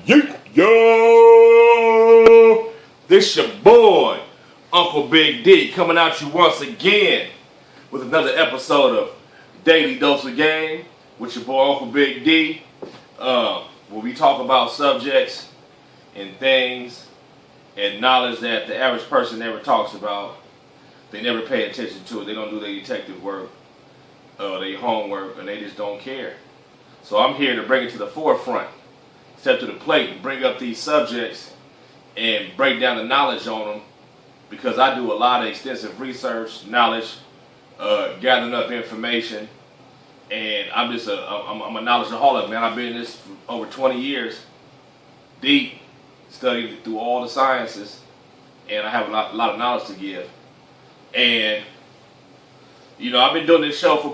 Yo, this your boy, Uncle Big D, coming at you once again with another episode of Daily Dose of Game with your boy, Uncle Big D, where we talk about subjects and things and knowledge that the average person never talks about. They never pay attention to it. They don't do their detective work, their homework, and they just don't care. So I'm here to bring it to the forefront, step to the plate, and bring up these subjects and break down the knowledge on them, because I do a lot of extensive research, knowledge, gathering up information, and I'm a knowledgeaholic, man. I've been in this for over 20 years, deep, studied through all the sciences, and I have a lot of knowledge to give. And you know, I've been doing this show for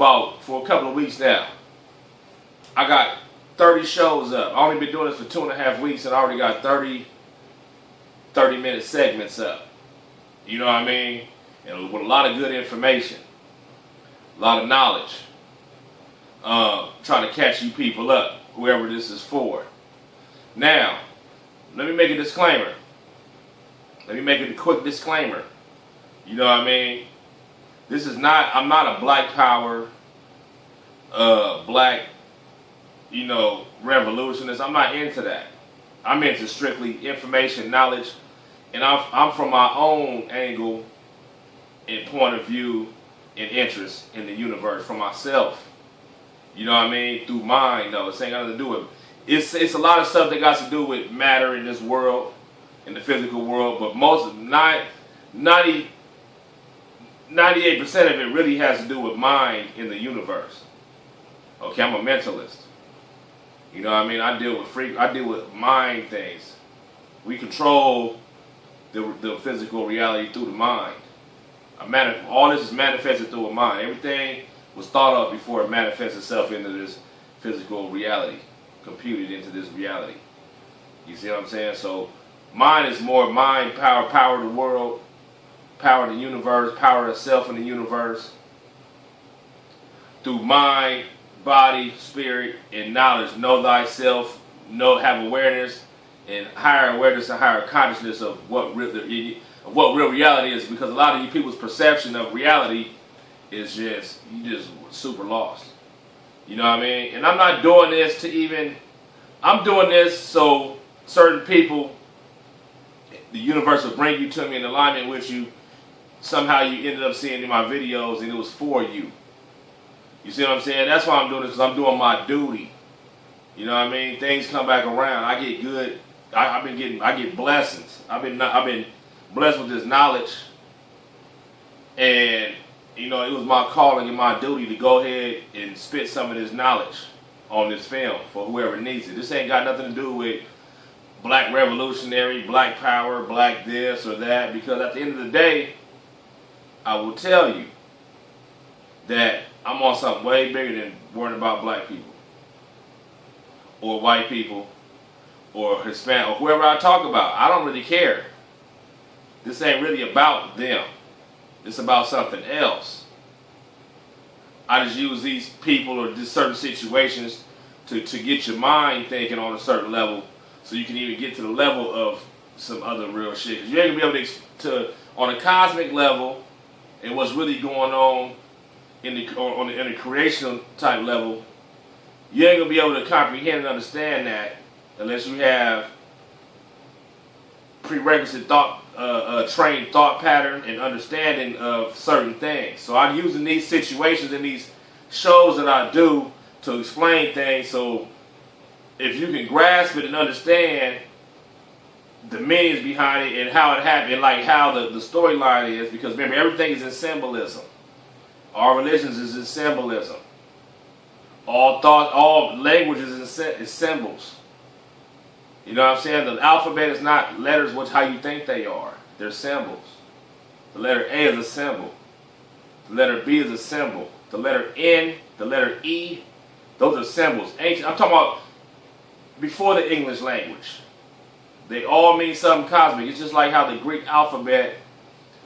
a couple of weeks now. I got 30 shows up. I've only been doing this for 2.5 weeks, and I already got 30-minute segments up. You know what I mean? And with a lot of good information, a lot of knowledge. Trying to catch you people up, whoever this is for. Now, let me make a disclaimer. Let me make a quick disclaimer. You know what I mean? This is not, I'm not a black power, black, revolutionist. I'm not into that. I'm into strictly information, knowledge, and I'm from my own angle and point of view and interest in the universe for myself. You know what I mean? Through mind, though. It ain't got nothing to do with it. It's a lot of stuff that got to do with matter in this world, in the physical world, but 98% of it really has to do with mind in the universe. Okay, I'm a mentalist. You know what I mean? I deal with mind things. We control the physical reality through the mind. All this is manifested through a mind. Everything was thought of before it manifests itself into this physical reality, computed into this reality. You see what I'm saying? So mind is more mind, power the world, power the universe, power itself in the universe. Through mind, body, spirit, and knowledge, know thyself, have awareness, and higher awareness and higher consciousness of what real reality is. Because a lot of you people's perception of reality is you just super lost. You know what I mean? And I'm not doing this I'm doing this so certain people, the universe will bring you to me in alignment with you. Somehow you ended up seeing in my videos and it was for you. You see what I'm saying? That's why I'm doing this, because I'm doing my duty. You know what I mean? Things come back around. I get good. I get blessings. I've been blessed with this knowledge, and it was my calling and my duty to go ahead and spit some of this knowledge on this film for whoever needs it. This ain't got nothing to do with black revolutionary, black power, black this or that, because at the end of the day, I will tell you that I'm on something way bigger than worrying about black people or white people or Hispanic or whoever I talk about. I don't really care. This ain't really about them. It's about something else. I just use these people or just certain situations to get your mind thinking on a certain level, so you can even get to the level of some other real shit. Because you ain't going to be able to, on a cosmic level, and what's really going on in the creational type level, you ain't going to be able to comprehend and understand that unless you have prerequisite trained thought pattern and understanding of certain things. So I'm using these situations and these shows that I do to explain things, so if you can grasp it and understand the meanings behind it and how it happened, like how the storyline is, because remember, everything is in symbolism. All religions is in symbolism. All languages is symbols. You know what I'm saying? The alphabet is not letters, how you think they are. They're symbols. The letter A is a symbol. The letter B is a symbol. The letter N, the letter E, those are symbols. Ancient. I'm talking about before the English language. They all mean something cosmic. It's just like how the Greek alphabet,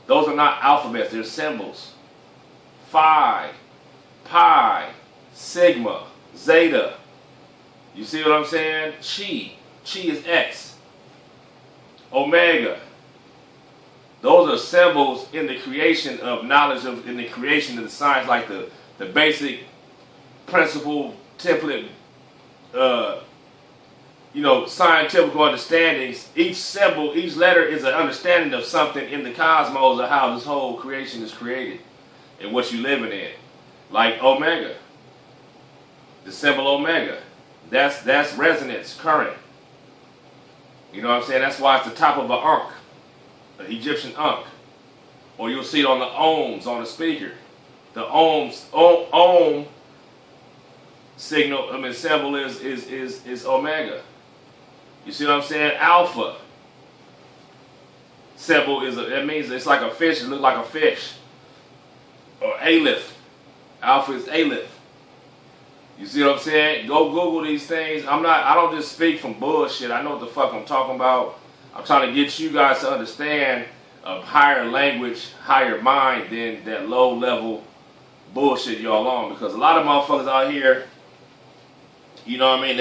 those are not alphabets, they're symbols. Phi, pi, sigma, zeta. You see what I'm saying? Chi, Chi is X. Omega. Those are symbols in the creation of knowledge, in the creation of the science, like the basic principle, template, scientific understandings. Each symbol, each letter is an understanding of something in the cosmos of how this whole creation is created and what you're living in. Like Omega. The symbol Omega. That's resonance, current. You know what I'm saying? That's why it's the top of an Ankh, an Egyptian Ankh. Or you'll see it on the ohms on the speaker. The ohms, ohm signal, symbol is Omega. You see what I'm saying? Alpha symbol that means it's like a fish, it looks like a fish. Or Aleph. Alpha is Aleph. You see what I'm saying? Go Google these things. I don't just speak from bullshit. I know what the fuck I'm talking about. I'm trying to get you guys to understand a higher language, higher mind than that low level bullshit y'all on. Because a lot of motherfuckers out here, you know what I mean,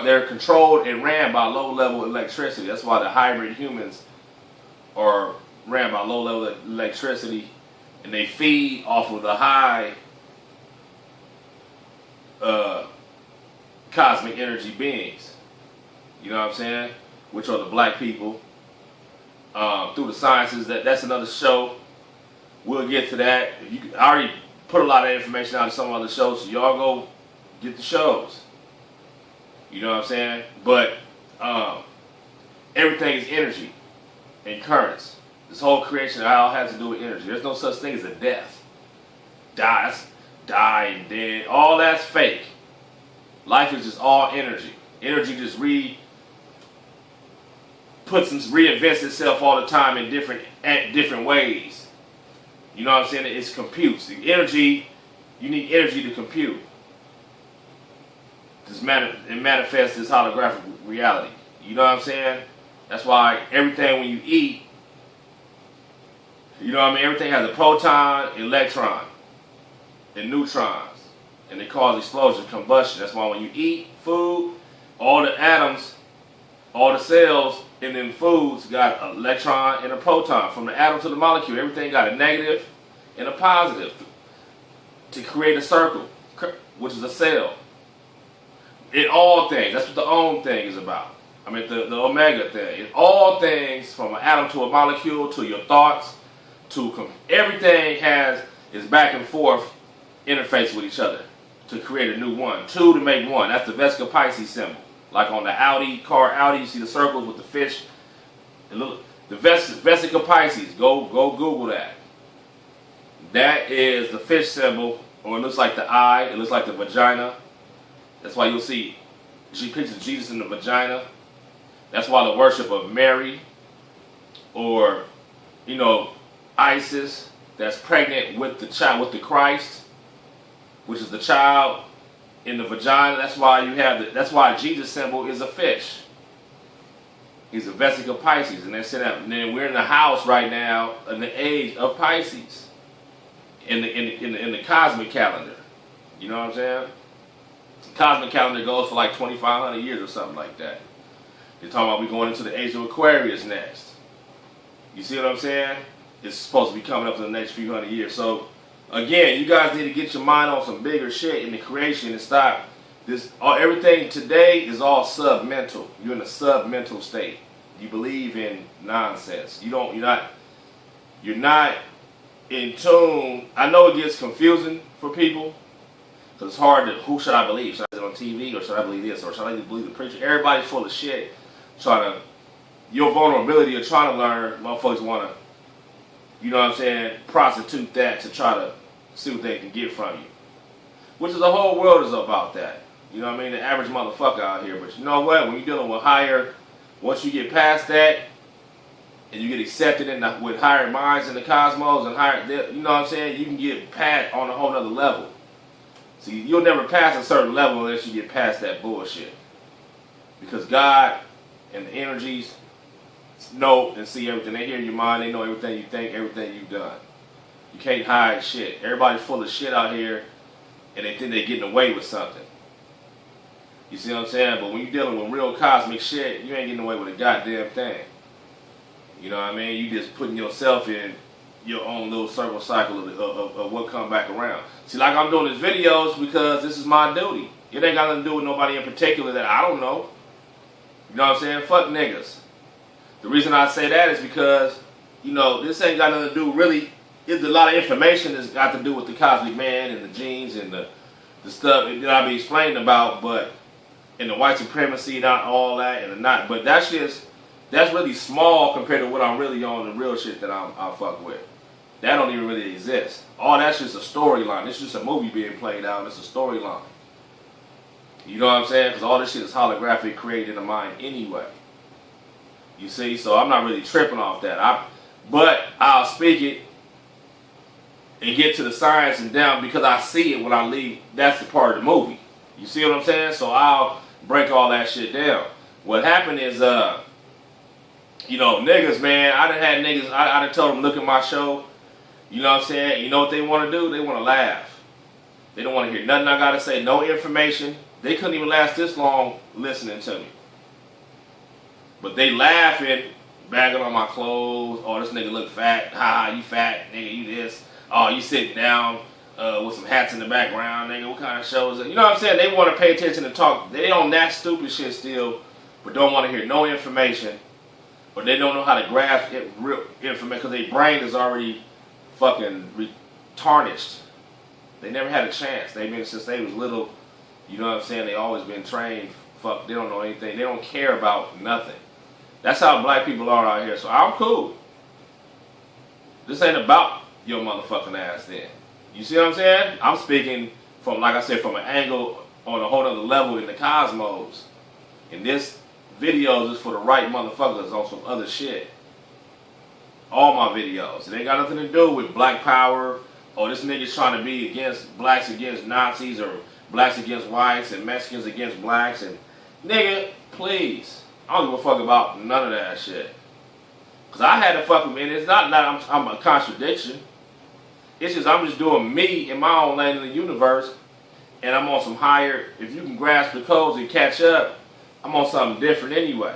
they're controlled and ran by low level electricity. That's why the hybrid humans are ran by low level electricity, and they feed off of the high cosmic energy beings. You know what I'm saying? Which are the black people. Through the sciences, that's another show. We'll get to that. I already put a lot of information out in some other shows, so y'all go get the shows. You know what I'm saying? But everything is energy and currents. This whole creation all has to do with energy. There's no such thing as a death. Die and dead. All that's fake. Life is just all energy. Energy just reinvents itself all the time in different ways. You know what I'm saying? It's computes. The energy, you need energy to compute. It manifests this holographic reality. You know what I'm saying? That's why everything when you eat, you know what I mean? Everything has a proton, electron, and neutrons. And they cause explosion, combustion. That's why when you eat food, all the atoms, all the cells in them foods got an electron and a proton. From the atom to the molecule, everything got a negative and a positive to create a circle, which is a cell. In all things, that's what the ohm thing is about. The omega thing. In all things, from an atom to a molecule, to your thoughts, to everything is back and forth interface with each other to create a new one. Two to make one. That's the Vesica Pisces symbol. Like on the car Audi, you see the circles with the fish. The Vesica Pisces. Go Google that. That is the fish symbol, or it looks like the eye. It looks like the vagina. That's why you'll see pictures of Jesus in the vagina. That's why the worship of Mary, or Isis, that's pregnant with the child, with the Christ, which is the child in the vagina. That's why that's why Jesus' symbol is a fish. He's a Vesica Pisces, and then we're in the house right now in the age of Pisces, in the cosmic calendar. You know what I'm saying? The cosmic calendar goes for like 2,500 years or something like that. They're talking about we're going into the age of Aquarius next. You see what I'm saying? It's supposed to be coming up in the next few hundred years. So again, you guys need to get your mind on some bigger shit in the creation and stop this. Everything today is all submental. You're in a submental state. You believe in nonsense. You're not in tune. I know it gets confusing for people because it's hard to, who should I believe? Should I be on TV, or should I believe this, or should I believe the preacher? Everybody's full of shit. Your vulnerability of trying to learn, motherfuckers want to, you know what I'm saying, prostitute that to try to see what they can get from you. Which is the whole world is about that. You know what I mean? The average motherfucker out here. But you know what? When you're dealing with higher, once you get past that, and you get accepted with higher minds in the cosmos and higher, you know what I'm saying? You can get past on a whole other level. See, you'll never pass a certain level unless you get past that bullshit. Because God and the energies know and see everything. They hear your mind. They know everything you think, everything you've done. You can't hide shit. Everybody's full of shit out here, and they think they're getting away with something. You see what I'm saying? But when you're dealing with real cosmic shit, you ain't getting away with a goddamn thing. You know what I mean? You just putting yourself in your own little circle cycle of what come back around. See, like I'm doing these videos because this is my duty. It ain't got nothing to do with nobody in particular that I don't know. You know what I'm saying? Fuck niggas. The reason I say that is because, you know, this ain't got nothing to do really. There's a lot of information that's got to do with the cosmic man and the genes and the stuff that I be explaining about, but and the white supremacy, not all that, and not. But that's really small compared to what I'm really on, the real shit that I fuck with. That don't even really exist. All that's just a storyline. It's just a movie being played out. It's a storyline. You know what I'm saying? Because all this shit is holographic, created in the mind anyway. You see? So I'm not really tripping off that. But I'll speak it and get to the science and down because I see it when I leave. That's the part of the movie. You see what I'm saying? So I'll break all that shit down. What happened is, you know, niggas, man, I done had niggas, I done told them, look at my show. You know what I'm saying? You know what they want to do? They want to laugh. They don't want to hear nothing I got to say. No information. They couldn't even last this long listening to me. But they laughing, bagging on my clothes. Oh, this nigga look fat. Ha, you fat. Nigga, you this. Oh, you sitting down with some hats in the background. Nigga, what kind of show is it? You know what I'm saying? They want to pay attention and talk. They on that stupid shit still, but don't want to hear no information. Or they don't know how to grasp real information because their brain is already fucking tarnished. They never had a chance. They've been since they was little. You know what I'm saying? They always been trained. Fuck, they don't know anything. They don't care about nothing. That's how black people are out here. So I'm cool. This ain't about your motherfucking ass then. You see what I'm saying? I'm speaking from, like I said, from an angle on a whole other level in the cosmos. And this videos is for the right motherfuckers on some other shit. All my videos. It ain't got nothing to do with black power or this nigga's trying to be against blacks against Nazis or blacks against whites and Mexicans against blacks and nigga, please. I don't give a fuck about none of that shit. Cause I had to fuck with me, and it's not that I'm a contradiction. It's just I'm just doing me in my own lane in the universe, and I'm on some higher. If you can grasp the codes and catch up, I'm on something different anyway.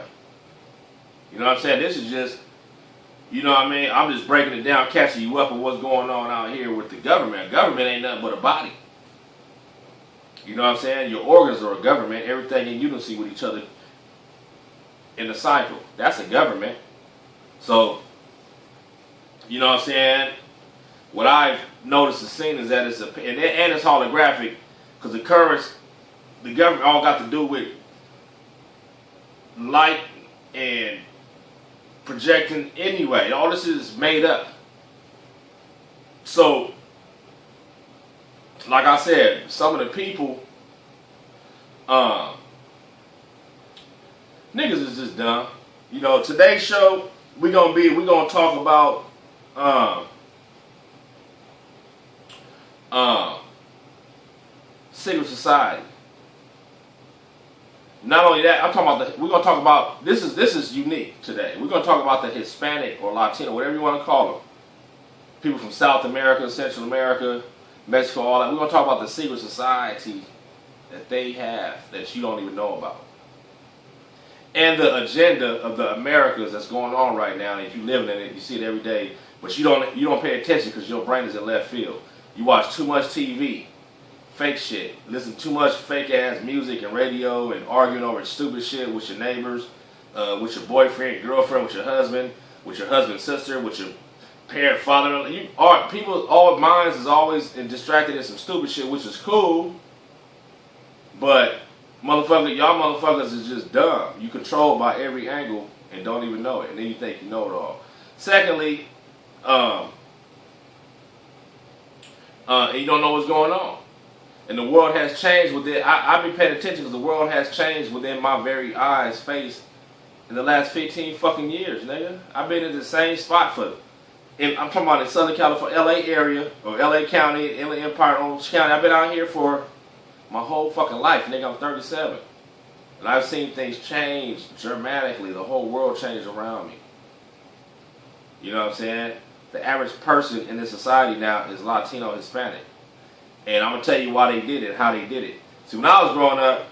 You know what I'm saying? This is just, you know what I mean? I'm just breaking it down, catching you up with what's going on out here with the government. Government ain't nothing but a body. You know what I'm saying? Your organs are a government. Everything in unity with each other in the cycle. That's a government. So, you know what I'm saying? What I've noticed and seen is that it's and it's holographic because the currents, the government all got to do with light and projecting anyway. All this is made up. So, like I said, some of the people, niggas is just dumb. You know, today's show, we gonna talk about secret society. Not only that, we're gonna talk about this is unique today. We're gonna talk about the Hispanic or Latino, whatever you want to call them. People from South America, Central America, Mexico, all that. We're gonna talk about the secret society that they have that you don't even know about. And the agenda of the Americas that's going on right now, and if you live in it, you see it every day, but you don't pay attention because your brain is in left field. You watch too much TV, fake shit, listen to too much fake ass music and radio, and arguing over stupid shit with your neighbors, with your boyfriend, your girlfriend, with your husband's sister, with your parent, father. All minds is always distracted in some stupid shit, which is cool, but y'all motherfuckers is just dumb. You controlled by every angle and don't even know it, and then you think you know it all. Secondly, and you don't know what's going on. And the world has changed within, I've been paying attention because the world has changed within my very eyes, face, in the last 15 fucking years, nigga. I've been in the same spot I'm talking about in Southern California, LA area, or LA County, Inland Empire, Orange County. I've been out here for my whole fucking life, nigga. I'm 37. And I've seen things change dramatically. The whole world changed around me. You know what I'm saying? The average person in this society now is Latino, Hispanic. And I'm going to tell you why they did it, how they did it. See, when I was growing up,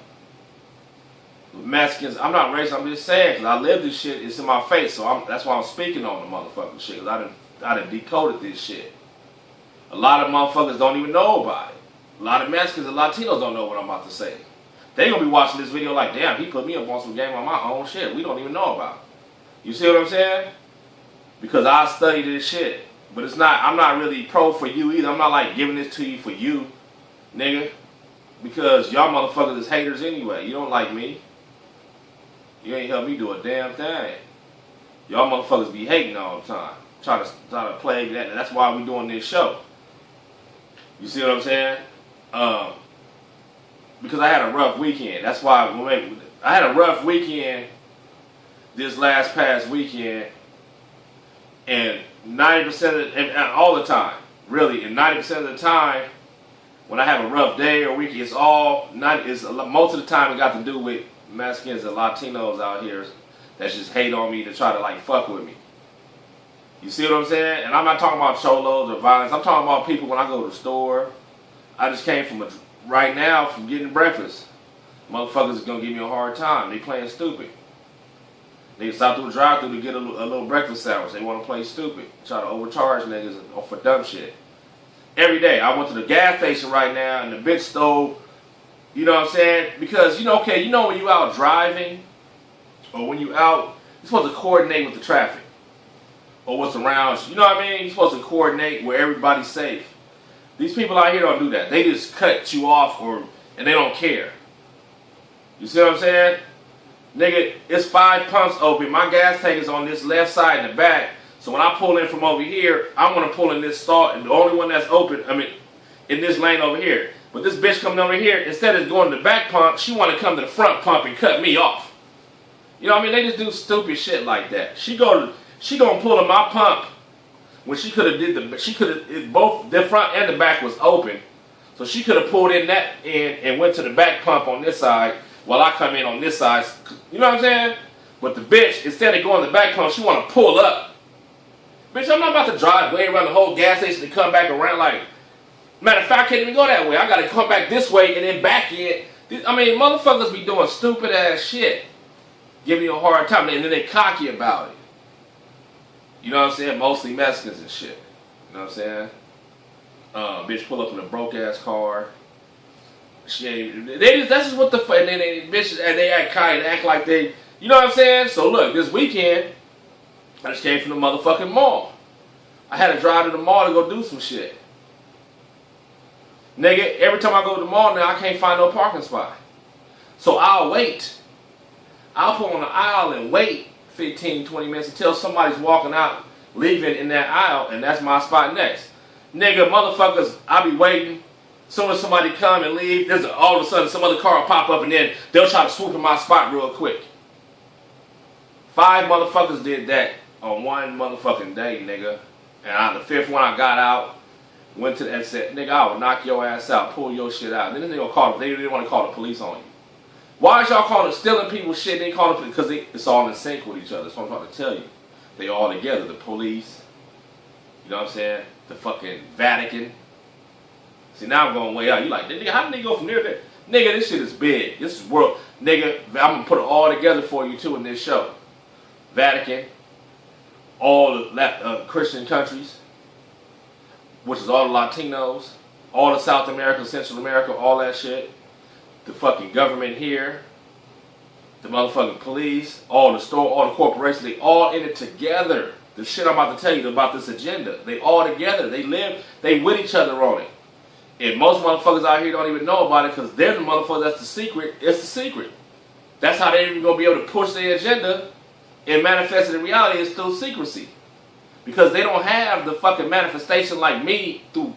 Mexicans, I'm not racist, I'm just saying, because I live this shit, it's in my face, so that's why I'm speaking on the motherfucking shit, because I done decoded this shit. A lot of motherfuckers don't even know about it. A lot of Mexicans and Latinos don't know what I'm about to say. They gonna be watching this video like, damn, he put me up on some game on my own shit we don't even know about. You see what I'm saying? Because I studied this shit. But it's not, I'm not really pro for you either. I'm not like giving this to you for you, nigga. Because y'all motherfuckers is haters anyway. You don't like me. You ain't help me do a damn thing. Y'all motherfuckers be hating all the time. Try to plague that. And that's why we doing this show. You see what I'm saying? Because I had a rough weekend. That's why I had a rough weekend this past weekend. And 90% and all the time, really, and 90% of the time, when I have a rough day or week, most of the time it got to do with Mexicans and Latinos out here that just hate on me to try to like fuck with me. You see what I'm saying? And I'm not talking about cholos or violence. I'm talking about people when I go to the store. I just came from right now from getting breakfast. Motherfuckers is gonna give me a hard time. They playing stupid. They stop through the drive-thru to get a little breakfast sandwich. They want to play stupid. Try to overcharge niggas for dumb shit. Every day. I went to the gas station right now and the bitch stole, you know what I'm saying? Because, you know, okay, you know when you out driving or when you out, you're supposed to coordinate with the traffic or what's around you. You know what I mean? You're supposed to coordinate where everybody's safe. These people out here don't do that. They just cut you off and they don't care. You see what I'm saying? Nigga, it's 5 pumps open. My gas tank is on this left side in the back. So when I pull in from over here, I want to pull in this stall, and the only one that's open, in this lane over here. But this bitch coming over here, instead of going to the back pump, she want to come to the front pump and cut me off. You know what I mean? They just do stupid shit like that. She gonna pull in my pump when she could have both the front and the back was open. So she could have pulled in that and went to the back pump on this side. While I come in on this side, you know what I'm saying? But the bitch, instead of going to the back pump, she want to pull up. Bitch, I'm not about to drive way around the whole gas station to come back around like, matter of fact, I can't even go that way. I got to come back this way and then back in. I mean, motherfuckers be doing stupid ass shit. Giving you a hard time, and then they cocky about it. You know what I'm saying? Mostly Mexicans and shit. You know what I'm saying? Bitch pull up in a broke ass car. That's just what the fuck. And then they act kind and act like they, you know what I'm saying? So look, this weekend, I just came from the motherfucking mall. I had to drive to the mall to go do some shit. Nigga, every time I go to the mall now, I can't find no parking spot. So I'll wait. I'll pull on the aisle and wait 15, 20 minutes until somebody's walking out, leaving in that aisle, and that's my spot next. Nigga, motherfuckers, I'll be waiting. Soon as somebody come and leave, all of a sudden some other car will pop up and then they'll try to swoop in my spot real quick. 5 motherfuckers did that on one motherfucking day, nigga. And the 5th one I got out, went to and said, nigga, I will knock your ass out, pull your shit out. And then they didn't want to call the police on you. Why is y'all calling stealing people's shit? They call it because it's all in sync with each other. That's what I'm trying to tell you. They all together. The police, you know what I'm saying? The fucking Vatican. See, now I'm going way out. You like, nigga, how did they go from there to there? Nigga, this shit is big. This is world. Nigga, I'm going to put it all together for you, too, in this show. Vatican, all the Christian countries, which is all the Latinos, all the South America, Central America, all that shit. The fucking government here, the motherfucking police, all the store, all the corporations, they all in it together. The shit I'm about to tell you about this agenda, they all together. They live, they with each other on it. And most motherfuckers out here don't even know about it because they're the motherfuckers that's the secret. It's the secret. That's how they're even going to be able to push their agenda and manifest it in reality is through secrecy. Because they don't have the fucking manifestation like me to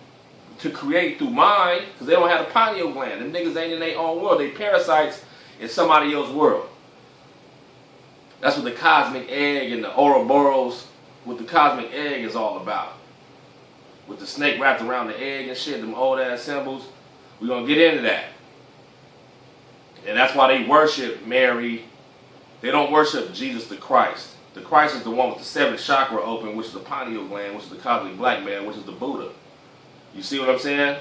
create through mine because they don't have the pineal gland. Them niggas ain't in their own world. They parasites in somebody else's world. That's what the cosmic egg and the Ouroboros, what the cosmic egg is all about. With the snake wrapped around the egg and shit, them old ass symbols. We're going to get into that. And that's why they worship Mary. They don't worship Jesus the Christ. The Christ is the one with the 7th chakra open, which is the pineal gland, which is the cosmic black man, which is the Buddha. You see what I'm saying?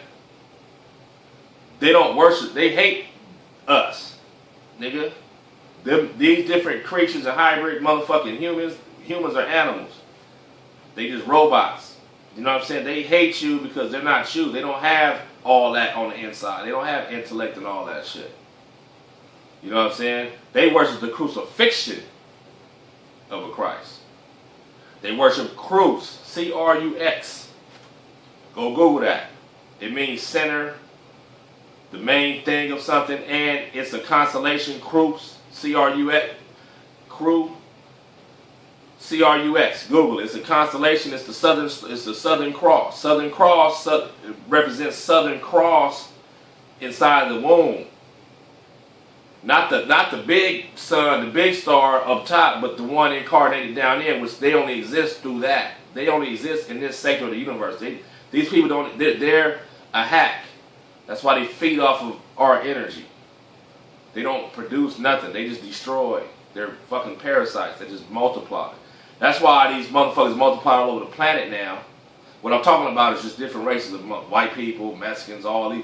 They don't worship. They hate us, nigga. These different creatures and hybrid motherfucking humans are animals. They just robots. You know what I'm saying? They hate you because they're not you. They don't have all that on the inside. They don't have intellect and all that shit. You know what I'm saying? They worship the crucifixion of a Christ. They worship Crux, C-R-U-X. Go Google that. It means center, the main thing of something, and it's a constellation, Crux, C-R-U-X, C-R-U-X. Google it. It's a constellation. It's the Southern Cross. Southern Cross represents Southern Cross inside the womb. Not the big sun, the big star up top, but the one incarnated down in, which they only exist through that. They only exist in this sector of the universe. These people don't. They're a hack. That's why they feed off of our energy. They don't produce nothing. They just destroy. They're fucking parasites. They just multiply. That's why these motherfuckers multiply all over the planet now. What I'm talking about is just different races of white people, Mexicans, all these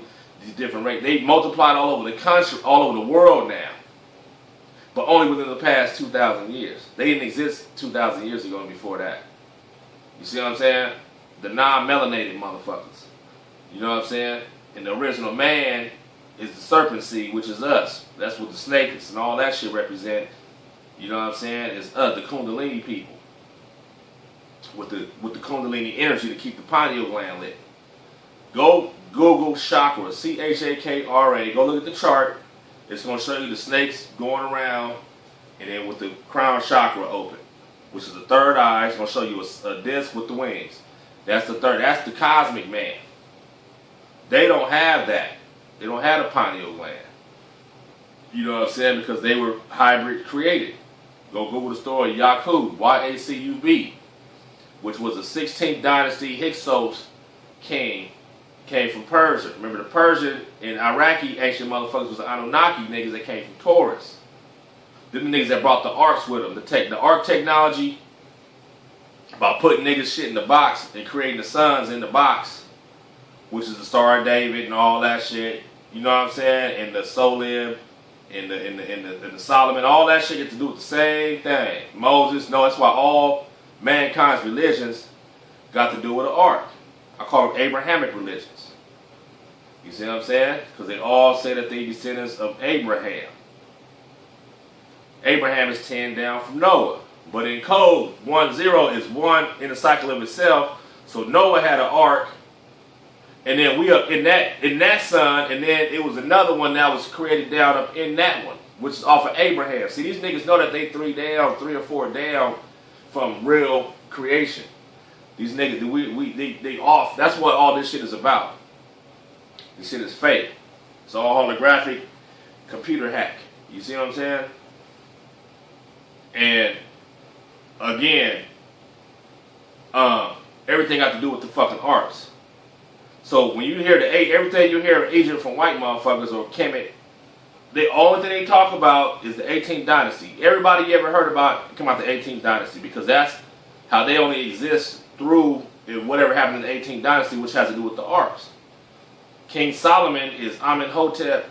different races. They multiplied all over the country, all over the world now. But only within the past 2,000 years. They didn't exist 2,000 years ago and before that. You see what I'm saying? The non-melanated motherfuckers. You know what I'm saying? And the original man is the serpent seed, which is us. That's what the snakes and all that shit represent. You know what I'm saying? It's us, the Kundalini people. With the Kundalini energy to keep the pineal gland lit. Go Google chakra, C-H-A-K-R-A. Go look at the chart. It's going to show you the snakes going around, and then with the crown chakra open, which is the third eye. It's going to show you a disc with the wings. That's the third. That's the cosmic man. They don't have that. They don't have a pineal gland. You know what I'm saying? Because they were hybrid created. Go Google the story Yakub, Y-A-C-U-B, which was a 16th dynasty Hyksos king, came from Persia. Remember, the Persian and Iraqi ancient motherfuckers was the Anunnaki niggas that came from Taurus. Them the niggas that brought the arcs with them. The arc technology about putting niggas shit in the box and creating the suns in the box, which is the Star of David and all that shit. You know what I'm saying? And the Solib and the Solomon, all that shit get to do with the same thing. Moses, no, that's why all mankind's religions got to do with the ark. I call them Abrahamic religions. You see what I'm saying? Because they all say that they're descendants of Abraham. Abraham is 10 down from Noah. But in code, 1-0 is 1 in the cycle of itself. So Noah had an ark. And then we up in that sun, and then it was another one that was created down up in that one, which is off of Abraham. See, these niggas know that they 3 or 4 down from real creation. These niggas, they off. That's what all this shit is about. This shit is fake. It's all holographic computer hack. You see what I'm saying? And again, everything got to do with the fucking arts. So when you hear everything you hear in Egypt from white motherfuckers or Kemet, the only thing they talk about is the 18th dynasty. Everybody you ever heard about come out the 18th dynasty because that's how they only exist through whatever happened in the 18th dynasty, which has to do with the arcs. King Solomon is Amenhotep.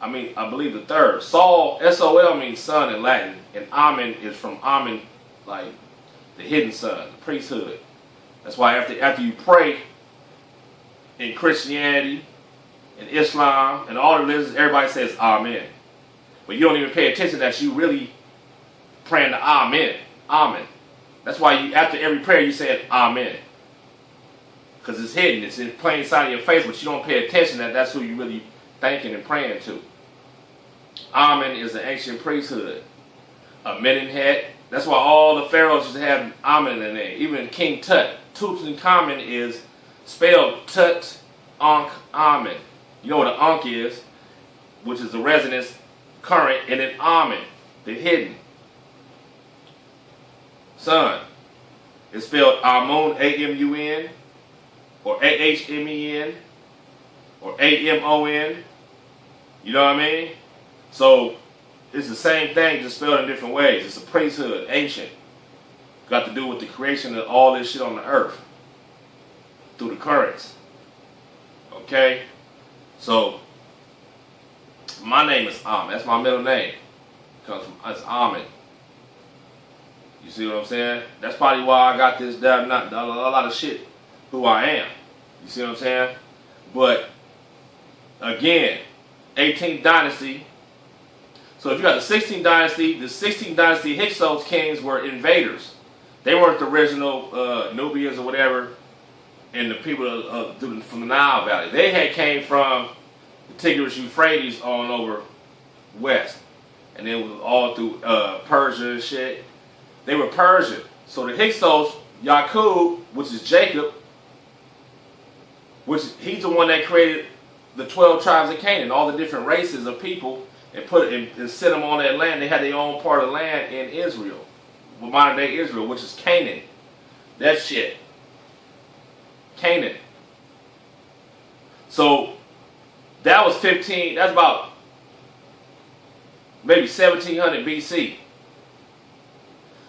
I believe the third. Sol, S-O-L means son in Latin, and Amen is from Amen, like the hidden son, the priesthood. That's why after you pray in Christianity, in Islam, and all the religions, everybody says Amen. But you don't even pay attention that you really praying to Amen. Amen. That's why after every prayer you say Amen. Because it's hidden. It's in plain sight of your face, but you don't pay attention that that's who you really thanking and praying to. Amen is the ancient priesthood. Amenemhet. That's why all the pharaohs used to have Amen in their name. Even King Tut. Tutankhamun is spelled Tut, Ankh, Amen. You know what an Ankh is, which is the resonance current, and then Amen, the hidden. Sun. It's spelled Amun, A-M-U-N, or A-H-M-E-N, or A-M-O-N. You know what I mean? So, it's the same thing, just spelled in different ways. It's a priesthood, ancient. Got to do with the creation of all this shit on the earth. Through the currents. Okay? So, my name is Ahmed. That's my middle name. It's Ahmed. You see what I'm saying? That's probably why I got this damn not a lot of shit who I am. You see what I'm saying? But again, 18th dynasty. So if you got the 16th dynasty Hyksos kings were invaders. They weren't the original Nubians or whatever, and the people from the Nile Valley. They had came from the Tigris Euphrates on over west, and it was all through Persia and shit. They were Persian. So the Hyksos, Yaqub, which is Jacob, which he's the one that created the 12 tribes of Canaan, all the different races of people, and and set them on that land. They had their own part of land in Israel, modern day Israel, which is Canaan. That shit. Canaan. So that was that's about maybe 1700 BC.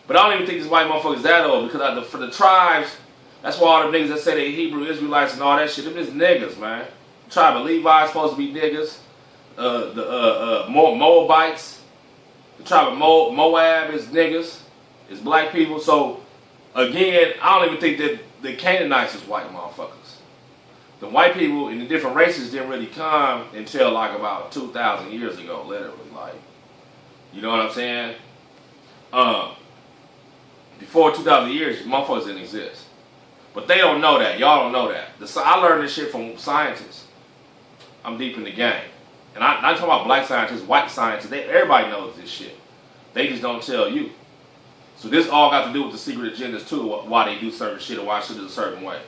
But I don't even think these white motherfuckers that old, because for the tribes, that's why all the niggas that say they Hebrew Israelites and all that shit, them just niggas, man. The tribe of Levi is supposed to be niggas. The Moabites, the tribe of Moab is niggas, is black people. So again, I don't even think that the Canaanites is white motherfuckers. The white people in the different races didn't really come until like about 2,000 years ago, literally. Like, you know what I'm saying? Before 2,000 years, motherfuckers didn't exist. But they don't know that. Y'all don't know that. I learned this shit from scientists. I'm deep in the game. And I'm not talking about black scientists, white scientists. Everybody knows this shit. They just don't tell you. So this all got to do with the secret agendas too, why they do certain shit or why shit is a certain way.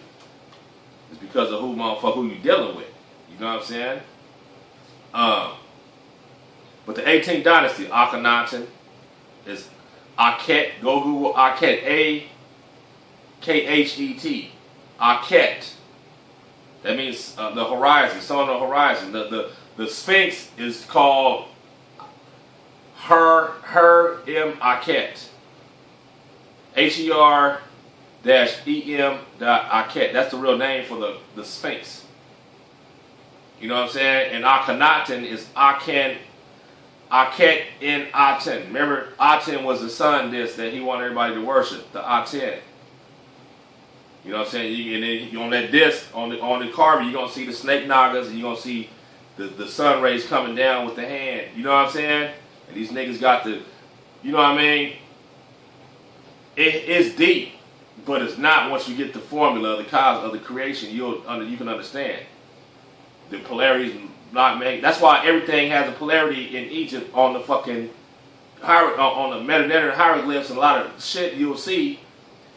It's because of who you dealing with. You know what I'm saying? But the 18th dynasty, Akhenaten, is Akhet. Go Google Akhet. A-K-H-E-T. Akhet. That means the horizon, sun on the horizon. The Sphinx is called Akhet. Her-em.Akhet. That's the real name for the Sphinx. You know what I'm saying? And Akhenaten is Akhet in Aten. Remember, Aten was the sun disk that he wanted everybody to worship. The Aten. You know what I'm saying? And then on that disc, on the carving, you're going to see the snake nagas, and you're going to see the sun rays coming down with the hand. You know what I'm saying? And these niggas got you know what I mean? It's deep, but it's not once you get the formula of the cause of the creation, you can understand. The polarities not made. That's why everything has a polarity in Egypt on the fucking on the Mediterranean hieroglyphs and a lot of shit you'll see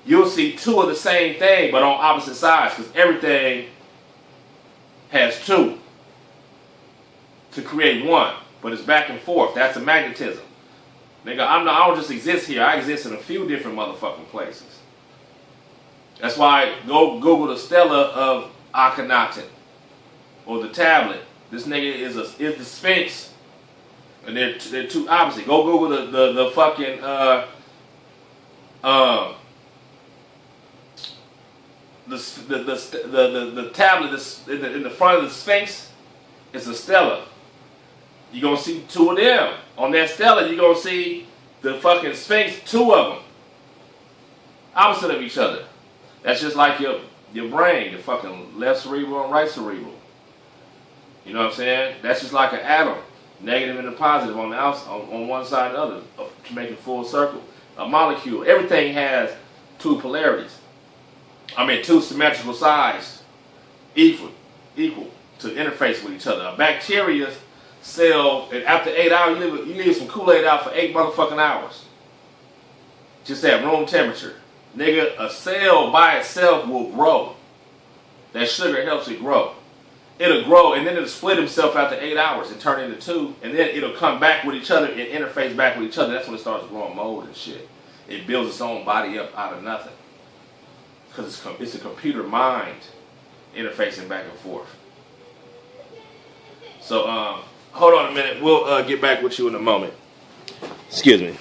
two of the same thing, but on opposite sides, because everything has two to create one, but it's back and forth. That's a magnetism. Nigga, I don't just exist here. I exist in a few different motherfucking places. That's why go Google the Stela of Akhenaten or the tablet. This nigga is the Sphinx, and they're two opposite. Go Google the fucking the tablet in the front of the Sphinx is a stela. You're going to see two of them. On that stela, you're going to see the fucking Sphinx, two of them. Opposite of each other. That's just like your brain, your fucking left cerebral and right cerebral. You know what I'm saying? That's just like an atom. Negative and a positive on the outside, on one side and the other, to make it full circle. A molecule. Everything has two polarities. I mean, two symmetrical sides, equal to interface with each other. A bacteria cell, and after 8 hours, you leave some Kool-Aid out for 8 motherfucking hours. Just at room temperature. Nigga, a cell by itself will grow. That sugar helps it grow. It'll grow, and then it'll split itself after 8 hours and turn into two, and then it'll come back with each other and interface back with each other. That's when it starts growing mold and shit. It builds its own body up out of nothing. Because it's a computer mind interfacing back and forth. So, hold on a minute. We'll get back with you in a moment. Excuse me.